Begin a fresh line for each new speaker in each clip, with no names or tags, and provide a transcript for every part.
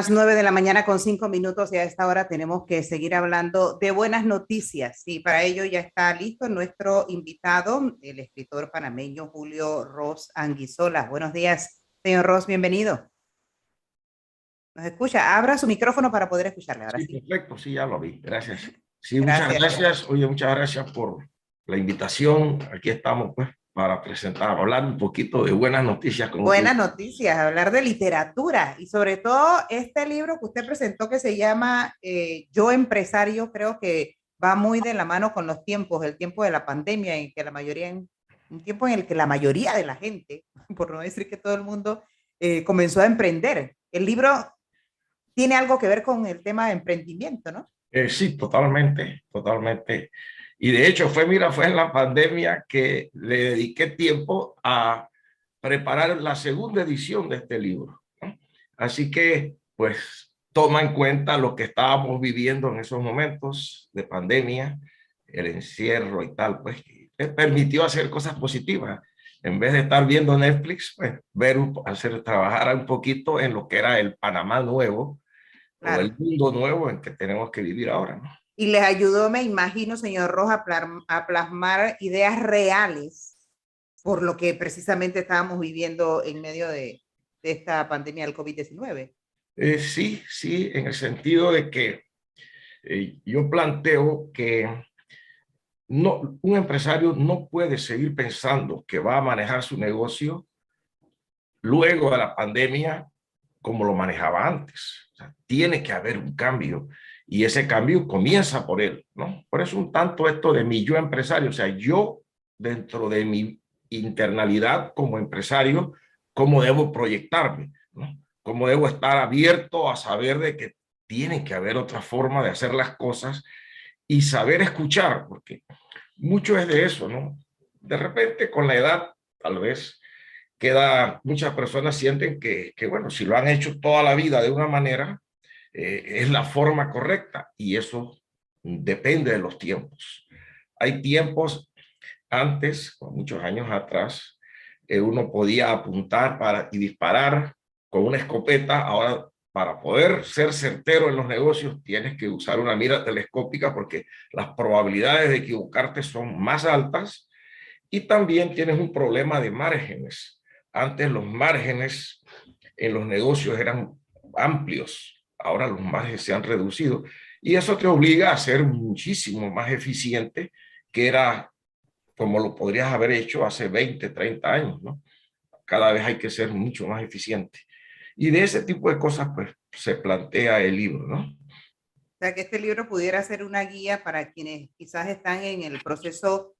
Las 9 de la mañana con 5 minutos y a esta hora tenemos que seguir hablando de buenas noticias y para ello ya está listo nuestro invitado, el escritor panameño Julio Ros Anguissola. Buenos días, señor Ros, bienvenido. ¿Nos escucha? Abra su micrófono para poder escucharle, ahora
Sí,
sí.
perfecto, sí, ya lo vi. Gracias. Sí, muchas
Gracias.
gracias. Oye, muchas gracias por la invitación. Aquí estamos, pues, para presentar, hablar un poquito de buenas noticias, como tú.
Buenas noticias, hablar de literatura y sobre todo este libro que usted presentó que se llama Yo Empresario, creo que va muy de la mano con los tiempos, el tiempo de la pandemia, en que la mayoría, un tiempo en el que la mayoría de la gente, por no decir que todo el mundo, comenzó a emprender. El libro tiene algo que ver con el tema de emprendimiento, ¿no?
Sí, totalmente, totalmente. Y de hecho fue, mira, fue en la pandemia que le dediqué tiempo a preparar la segunda edición de este libro, ¿no? Así que, pues, toma en cuenta lo que estábamos viviendo en esos momentos de pandemia, el encierro y tal, pues, me permitió hacer cosas positivas. En vez de estar viendo Netflix, pues, trabajar un poquito en lo que era el Panamá nuevo, o el
Claro.
mundo nuevo en que tenemos que vivir ahora, ¿no?
Y les ayudó, me imagino, señor Rojas, a plasmar ideas reales por lo que precisamente estábamos viviendo en medio de esta pandemia del COVID-19.
Sí, sí, en el sentido de que yo planteo que no, un empresario no puede seguir pensando que va a manejar su negocio luego de la pandemia como lo manejaba antes. O sea, tiene que haber un cambio y ese cambio comienza por él, ¿no? Por eso un tanto esto de mi yo empresario, o sea, yo dentro de mi internalidad como empresario, cómo debo proyectarme, ¿no? Cómo debo estar abierto a saber de que tiene que haber otra forma de hacer las cosas y saber escuchar, porque mucho es de eso, ¿no? De repente con la edad, tal vez, muchas personas sienten que, bueno, si lo han hecho toda la vida de una manera, es la forma correcta y eso depende de los tiempos. Hay tiempos antes, muchos años atrás, uno podía apuntar y disparar con una escopeta. Ahora, para poder ser certero en los negocios, tienes que usar una mira telescópica porque las probabilidades de equivocarte son más altas y también tienes un problema de márgenes. Antes los márgenes en los negocios eran amplios, ahora los márgenes se han reducido y eso te obliga a ser muchísimo más eficiente que era como lo podrías haber hecho hace 20, 30 años, ¿no? Cada vez hay que ser mucho más eficiente. Y de ese tipo de cosas, pues, se plantea el libro, ¿no?
O sea, que este libro pudiera ser una guía para quienes quizás están en el proceso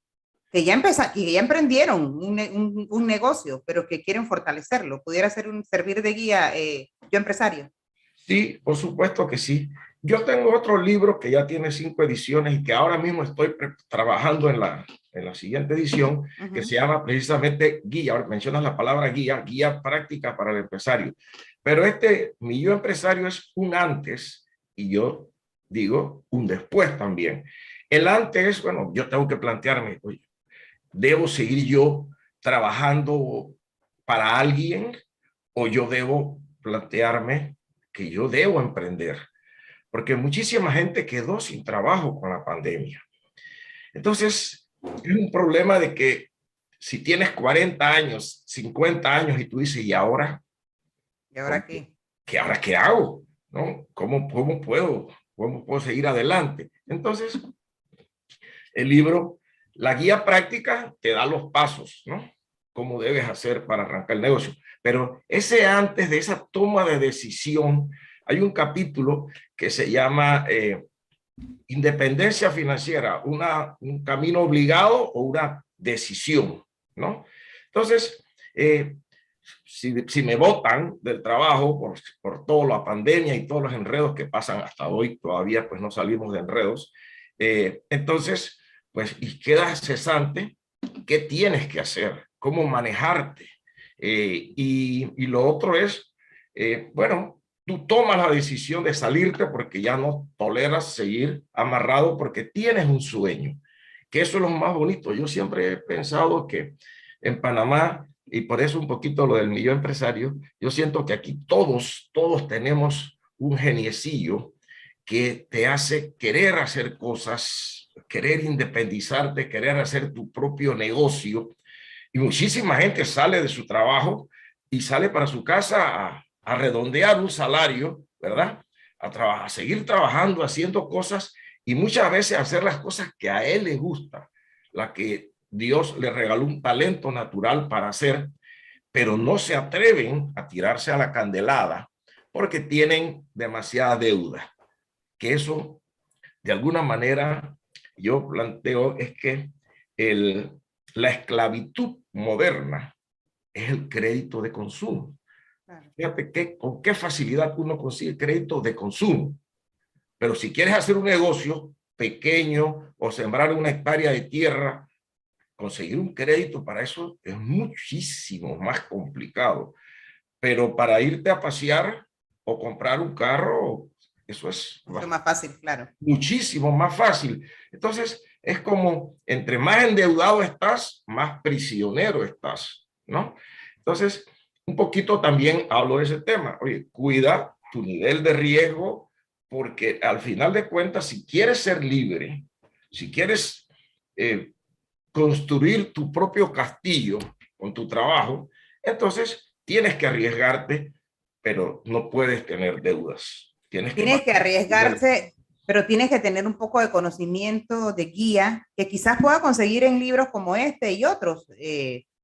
que ya empezaron, que ya emprendieron un negocio, pero que quieren fortalecerlo. Pudiera ser un servir de guía, yo empresario.
Sí, por supuesto que sí. Yo tengo otro libro que ya tiene 5 ediciones y que ahora mismo estoy trabajando en la siguiente edición,
Uh
que
-huh.
se llama precisamente guía. Ahora mencionas la palabra guía, guía práctica para el empresario. Pero mi yo empresario es un antes y yo digo un después también. El antes, bueno, yo tengo que plantearme, oye, ¿debo seguir yo trabajando para alguien o yo debo plantearme que yo debo emprender? Porque muchísima gente quedó sin trabajo con la pandemia. Entonces, es un problema de que si tienes 40 años, 50 años y tú dices, ¿y ahora?
¿Y ahora qué?
¿Ahora qué hago? ¿No? ¿Cómo puedo seguir adelante? Entonces, el libro, la guía práctica te da los pasos, ¿no? Cómo debes hacer para arrancar el negocio. Pero ese antes de esa toma de decisión, hay un capítulo que se llama Independencia Financiera, un camino obligado o una decisión, ¿no? Entonces, si me botan del trabajo por toda la pandemia y todos los enredos que pasan hasta hoy, todavía pues no salimos de enredos, entonces, pues, y quedas cesante, ¿qué tienes que hacer? ¿Cómo manejarte? Y lo otro es, bueno, tú tomas la decisión de salirte porque ya no toleras seguir amarrado porque tienes un sueño, que eso es lo más bonito. Yo siempre he pensado que en Panamá, y por eso un poquito lo del millón empresario, yo siento que aquí todos tenemos un geniecillo que te hace querer hacer cosas, querer independizarte, querer hacer tu propio negocio. Y muchísima gente sale de su trabajo y sale para su casa a redondear un salario, ¿verdad? A trabajar, a seguir trabajando, haciendo cosas y muchas veces hacer las cosas que a él le gusta, la que Dios le regaló un talento natural para hacer, pero no se atreven a tirarse a la candelada porque tienen demasiada deuda. Que eso, de alguna manera, yo planteo es que la esclavitud moderna es el crédito de consumo. Claro. Fíjate con qué facilidad uno consigue crédito de consumo. Pero si quieres hacer un negocio pequeño o sembrar una hectárea de tierra, conseguir un crédito para eso es muchísimo más complicado. Pero para irte a pasear o comprar un carro, eso es
más fácil, claro.
Muchísimo más fácil. Entonces, es como entre más endeudado estás, más prisionero estás, ¿no? Entonces, un poquito también hablo de ese tema. Oye, cuida tu nivel de riesgo, porque al final de cuentas, si quieres ser libre, si quieres construir tu propio castillo con tu trabajo, entonces tienes que arriesgarte, pero no puedes tener deudas.
Tienes que arriesgarse, pero tienes que tener un poco de conocimiento, de guía, que quizás pueda conseguir en libros como este y otros,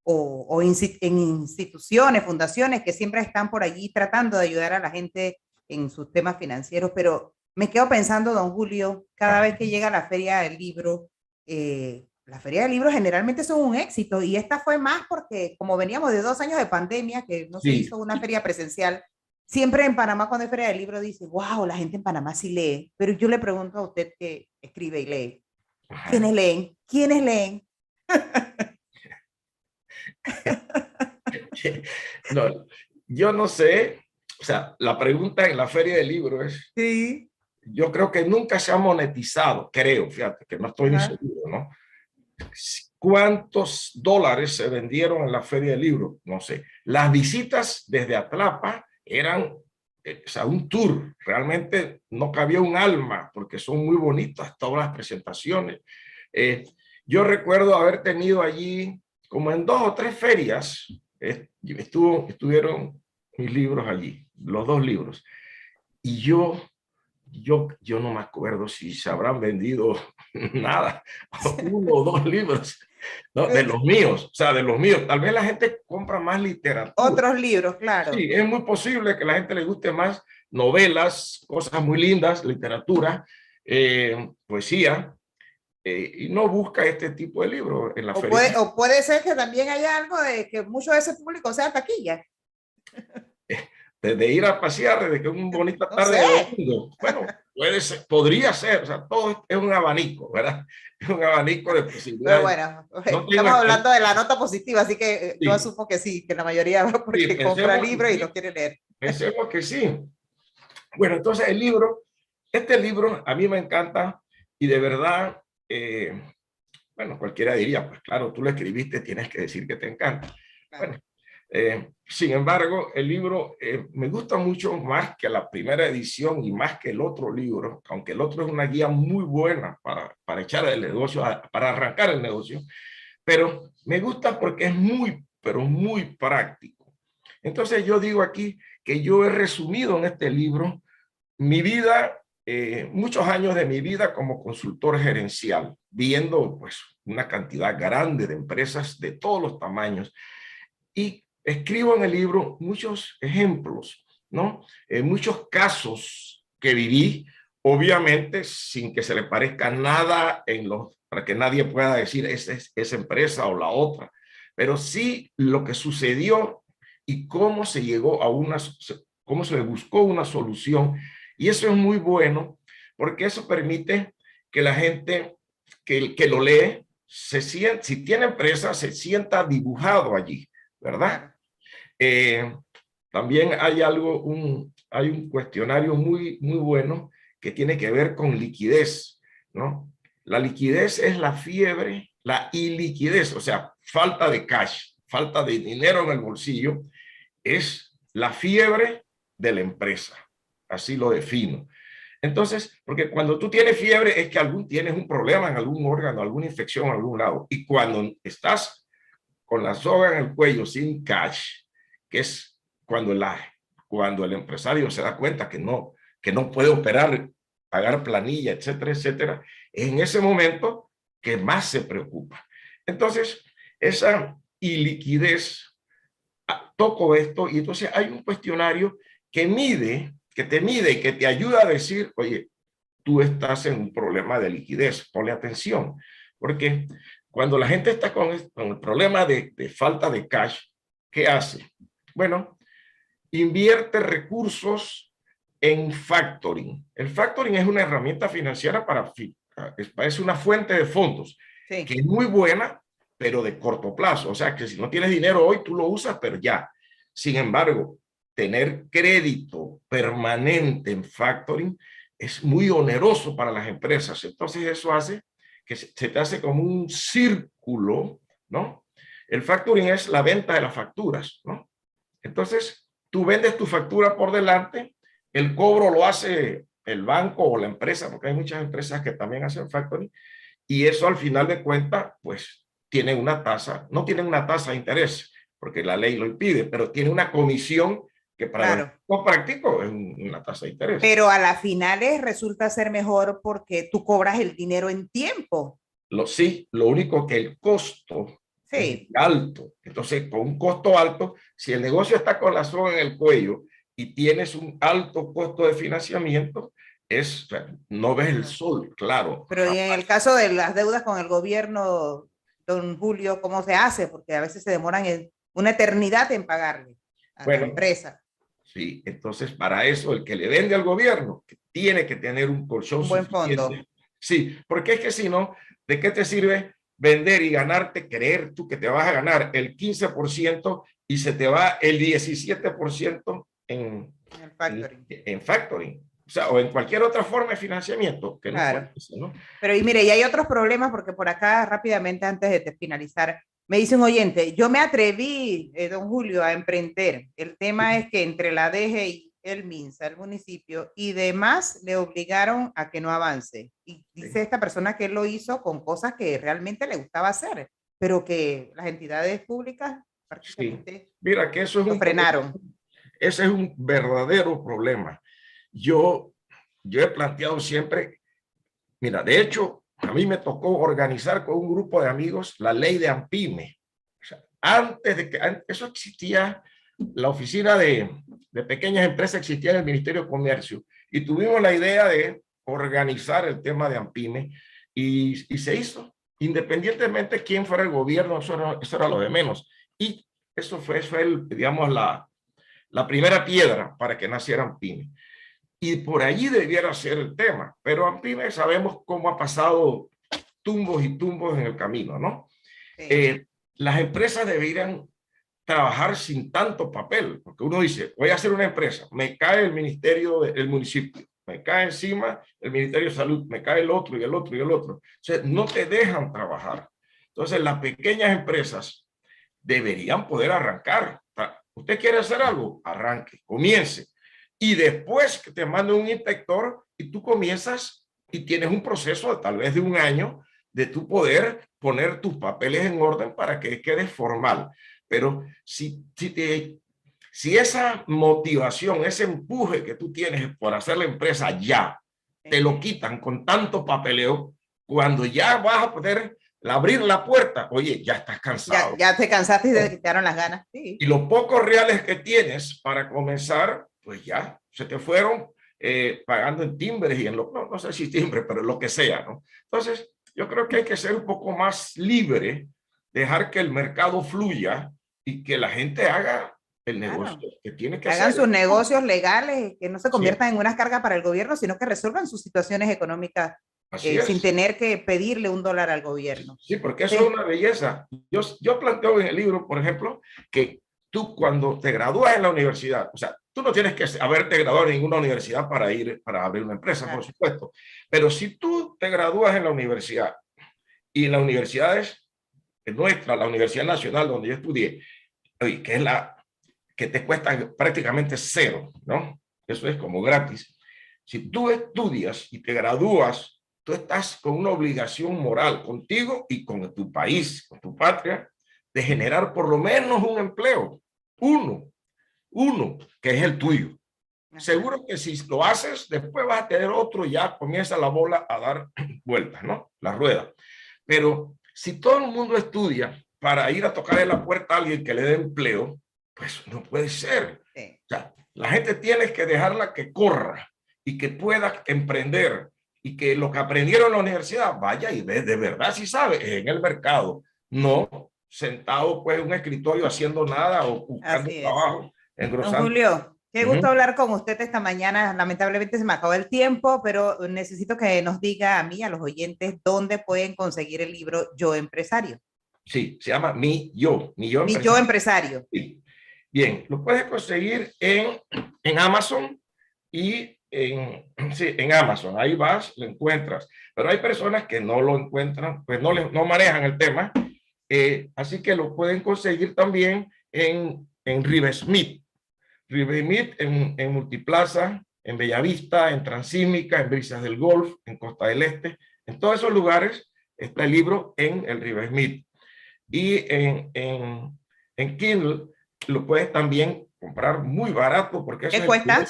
o en instituciones, fundaciones que siempre están por allí tratando de ayudar a la gente en sus temas financieros. Pero me quedo pensando, don Julio, cada vez que llega la Feria del Libro, la Feria del Libro generalmente son un éxito, y esta fue más porque como veníamos de 2 años de pandemia, que no se hizo una feria presencial. Siempre en Panamá, cuando hay Feria del Libro, dice, wow, la gente en Panamá sí lee. Pero yo le pregunto a usted que escribe y lee, ¿quiénes leen? ¿Quiénes leen?
No, yo no sé. O sea, la pregunta en la Feria del Libro es,
sí.
Yo creo que nunca se ha monetizado, creo, fíjate, que no estoy ni seguro, ¿no? ¿Cuántos dólares se vendieron en la Feria del Libro? No sé. Las visitas desde Atlapa eran, o sea, un tour. Realmente no cabía un alma, porque son muy bonitas todas las presentaciones. Yo recuerdo haber tenido allí, como en 2 o 3 ferias, estuvieron mis libros allí, los 2 libros. Y yo no me acuerdo si se habrán vendido nada, 1 o 2 libros, ¿no? De los míos, o sea, de los míos. Tal vez la gente compra más literatura.
Otros libros, claro.
Sí, es muy posible que a la gente le guste más novelas, cosas muy lindas, literatura, poesía, y no busca este tipo de libros en la feria.
O puede ser que también haya algo de que mucho de ese público sea taquilla.
Desde ir a pasear, desde que es una bonita tarde de domingo. Bueno, puede ser, podría ser, o sea, todo es un abanico, ¿verdad? Es un abanico de posibilidades.
Pero bueno, estamos hablando de la nota positiva, así que sí. Yo asumo que sí, que la mayoría va porque sí, compra libros y lo quiere leer.
Pensemos que sí. Bueno, entonces este libro a mí me encanta y de verdad, bueno, cualquiera diría, pues claro, tú lo escribiste, tienes que decir que te encanta. Claro. Bueno, sin embargo, el libro me gusta mucho más que la primera edición y más que el otro libro, aunque el otro es una guía muy buena para echar el negocio, para arrancar el negocio, pero me gusta porque es muy, pero muy práctico. Entonces yo digo aquí que yo he resumido en este libro mi vida, muchos años de mi vida como consultor gerencial, viendo pues una cantidad grande de empresas de todos los tamaños, y escribo en el libro muchos ejemplos, ¿no? Muchos casos que viví, obviamente sin que se le parezca nada para que nadie pueda decir esa empresa o la otra, pero sí lo que sucedió y cómo se llegó cómo se le buscó una solución. Y eso es muy bueno porque eso permite que la gente que lo lee, si tiene empresa, se sienta dibujado allí, ¿verdad? También hay hay un cuestionario muy bueno que tiene que ver con liquidez, ¿no? La liquidez es la fiebre, la iliquidez, o sea, falta de cash, falta de dinero en el bolsillo, es la fiebre de la empresa. así lo defino. Entonces, porque cuando tú tienes fiebre es que tienes un problema en algún órgano, alguna infección en algún lado. Y cuando estás con la soga en el cuello sin cash, que es cuando el empresario se da cuenta que no puede operar, pagar planilla, etcétera, etcétera, es en ese momento que más se preocupa. Entonces, esa iliquidez, toco esto y entonces hay un cuestionario que te mide y que te ayuda a decir, oye, tú estás en un problema de liquidez, ponle atención, porque cuando la gente está con el problema de falta de cash, ¿qué hace? Bueno, invierte recursos en factoring. El factoring es una herramienta financiera es una fuente de fondos
Sí.
que es muy buena, pero de corto plazo. O sea, que si no tienes dinero hoy, tú lo usas, pero ya. Sin embargo, tener crédito permanente en factoring es muy oneroso para las empresas. Entonces eso hace que se te hace como un círculo, ¿no? El factoring es la venta de las facturas, ¿no? Entonces, tú vendes tu factura por delante, el cobro lo hace el banco o la empresa, porque hay muchas empresas que también hacen factoring, y eso al final de cuentas, pues, tiene una tasa, no tiene una tasa de interés, porque la ley lo impide, pero tiene una comisión que para
Claro.
el práctico es una tasa de interés.
Pero a las finales resulta ser mejor porque tú cobras el dinero en tiempo.
Sí, lo único que el costo es
Sí.
alto. Entonces, con un costo alto, si el negocio está con la soga en el cuello y tienes un alto costo de financiamiento, o sea, no ves el sol, claro.
Pero y en el caso de las deudas con el gobierno, don Julio, ¿cómo se hace? Porque a veces se demoran una eternidad en pagarle a la
Bueno,
empresa.
sí, entonces para eso el que le vende al gobierno tiene que tener un colchón
Un buen fondo.
suficiente. Sí, porque es que si no, ¿de qué te sirve vender y ganarte, creer tú que te vas a ganar el 15% y se te va el 17%
En el factoring.
en factoring? O sea, o en cualquier otra forma de financiamiento que no fuera
Claro.
eso, ¿no?
Pero y mire, y hay otros problemas porque por acá rápidamente antes de finalizar, me dice un oyente, yo me atreví, don Julio, a emprender. El tema es que entre la DGI, el MINSA, el municipio y demás le obligaron a que no avance. Y dice
Sí.
esta persona que él lo hizo con cosas que realmente le gustaba hacer, pero que las entidades públicas
Sí.
prácticamente
Mira que eso es
lo
un problema.
frenaron.
Ese es un verdadero problema. Yo, yo he planteado siempre, mira, de hecho, a mí me tocó organizar con un grupo de amigos la ley de AMPIME. O sea, antes de que eso existía, la oficina de pequeñas empresas existía en el Ministerio de Comercio y tuvimos la idea de organizar el tema de AMPIME y se hizo, independientemente de quién fuera el gobierno, eso era lo de menos. Y eso fue digamos, la primera piedra para que nacieran pymes. Y por allí debiera ser el tema, pero a pymes sabemos cómo ha pasado tumbos y tumbos en el camino, ¿no?
Sí,
Eh, las empresas deberían trabajar sin tanto papel, porque uno dice, voy a hacer una empresa, me cae el ministerio, el municipio, me cae encima el Ministerio de Salud, me cae el otro y el otro y el otro. O sea, no te dejan trabajar. Entonces, las pequeñas empresas deberían poder arrancar. ¿Usted quiere hacer algo? Arranque, comience. Y después que te mande un inspector y tú comienzas y tienes un proceso de tal vez de un año de tu poder poner tus papeles en orden para que quede formal. Pero si esa motivación, ese empuje que tú tienes por hacer la empresa ya, te
sí.
lo quitan con tanto papeleo, cuando ya vas a poder abrir la puerta, oye, ya estás cansado.
Ya te cansaste y te quitaron las ganas. Sí.
Y los pocos reales que tienes para comenzar, pues ya se te fueron pagando en timbres y en no sé si timbres, pero lo que sea, ¿no? Entonces, yo creo que hay que ser un poco más libre, dejar que el mercado fluya y que la gente haga el negocio
Claro.
que tiene que
Hagan
hacer.
sus negocios legales, que no se
Sí,
conviertan en una carga para el gobierno, sino que resuelvan sus situaciones económicas
así
sin
es.
tener que pedirle $1 al gobierno.
Sí, porque eso es
Sí,
una belleza. Yo planteo en el libro, por ejemplo, que tú cuando te gradúas en la universidad, o sea, tú no tienes que haberte graduado en ninguna universidad para abrir una empresa, por
claro.
supuesto, pero si tú te gradúas en la universidad y en la universidad es nuestra, la Universidad Nacional donde yo estudié, que es la que te cuesta prácticamente cero, ¿no? eso es como gratis. Si tú estudias y te gradúas, tú estás con una obligación moral contigo y con tu país, con tu patria, de generar por lo menos un empleo, uno, que es el tuyo. Seguro que si lo haces, después vas a tener otro, ya comienza la bola a dar vueltas, ¿no? La rueda. Pero si todo el mundo estudia para ir a tocarle la puerta a alguien que le dé empleo, pues no puede ser.
Sí.
O sea, la gente tiene que dejarla que corra y que pueda emprender y que lo que aprendieron en la universidad vaya y ve de verdad si sabe en el mercado, no sentado pues en un escritorio haciendo nada o buscando trabajo,
Don
engrosando.
Julio, qué gusto hablar con usted esta mañana. Lamentablemente se me acabó el tiempo, pero necesito que nos diga a mí, a los oyentes, dónde pueden conseguir el libro Yo Empresario.
Sí, se llama Mi Yo
Mi Yo
Empresario.
Empresario.
Sí. Bien, lo puedes conseguir en Amazon y sí, en Amazon. Ahí vas, lo encuentras. Pero hay personas que no lo encuentran, pues no manejan el tema. Así que lo pueden conseguir también en Rivesmith. Rivesmith en Multiplaza, en Bellavista, en Transímica, en Brisas del Golf, en Costa del Este. En todos esos lugares está el libro en el Rivesmith. Y en Kindle lo puedes también comprar muy barato porque eso
¿Qué cuesta?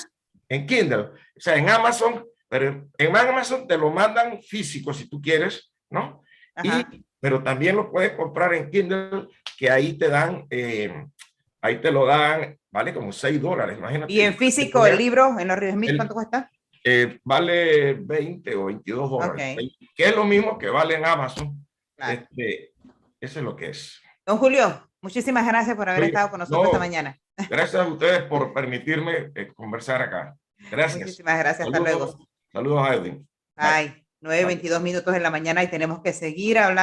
en Kindle. O sea, en Amazon, pero en Amazon te lo mandan físico si tú quieres, ¿no?
Ajá.
Pero también lo puedes comprar en Kindle, que ahí te dan, ahí te lo dan, vale como $6, imagínate.
¿Y en físico el libro, en los Ríos Smith, cuánto cuesta?
Vale 20 o $22,
Okay.
que es lo mismo que vale en Amazon.
Claro.
Eso es lo que es.
Don Julio, muchísimas gracias por haber
Oye,
estado con nosotros esta
no,
mañana.
gracias a ustedes por permitirme conversar acá. Gracias.
Muchísimas gracias. Hasta luego.
Saludos a Edwin. Bye.
Ay, 9:22 minutos en la mañana y tenemos que seguir hablando.